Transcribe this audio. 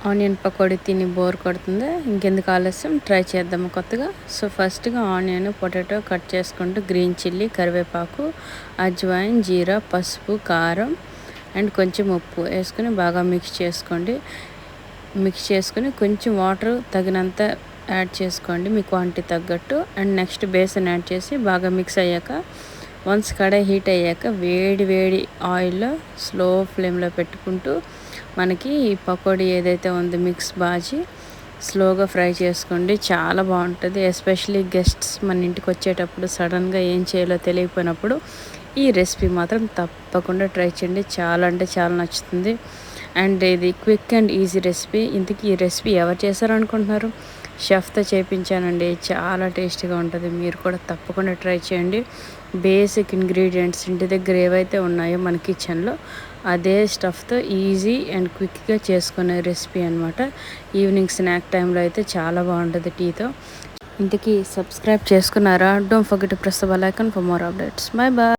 Onion pakodi తిని bore కొడుతుంది, ఇంకెందుకు ఆలస్యం ట్రై చేద్దాము కొత్తగా. సో ఫస్ట్గా ఆనియన్ పొటాటో కట్ చేసుకుంటూ గ్రీన్ చిల్లీ, కరివేపాకు, అజ్వాయిన్, జీరా, పసుపు, కారం అండ్ కొంచెం ఉప్పు వేసుకొని బాగా మిక్స్ చేసుకొని కొంచెం వాటర్ తగినంత యాడ్ చేసుకోండి మీ క్వాంటిటీ తగ్గట్టు. అండ్ నెక్స్ట్ బేసన్ యాడ్ చేసి బాగా మిక్స్ అయ్యాక వన్స్ కడాయి హీట్ అయ్యాక వేడి ఆయిల్లో స్లో ఫ్లేమ్లో పెట్టుకుంటూ మనకి ఈ పకోడీ ఏదైతే ఉందో మిక్స్ బాజీ స్లోగా ఫ్రై చేసుకోండి. చాలా బాగుంటుంది. ఎస్పెషలీ గెస్ట్స్ మన ఇంటికి వచ్చేటప్పుడు సడన్గా ఏం చేయాలో తెలియకపోయినప్పుడు ఈ రెసిపీ మాత్రం తప్పకుండా ట్రై చేయండి. చాలా అంటే చాలా నచ్చుతుంది. అండ్ ఇది క్విక్ అండ్ ఈజీ రెసిపీ. ఇంతకీ ఈ రెసిపీ ఎవరు చేశారనుకుంటున్నారు? షెఫ్తో చేయించానండి. చాలా టేస్టీగా ఉంటుంది. మీరు కూడా తప్పకుండా ట్రై చేయండి. బేసిక్ ఇంగ్రీడియంట్స్ ఇంటి దగ్గర ఏవైతే ఉన్నాయో మన కిచెన్లో అదే స్టఫ్తో ఈజీ అండ్ క్విక్గా చేసుకునే రెసిపీ అనమాట. ఈవినింగ్ స్నాక్ టైంలో అయితే చాలా బాగుంటుంది టీతో. ఇంతకీ సబ్స్క్రైబ్ చేసుకున్నారా? Don't forget to press the bell icon for more updates. Bye bye.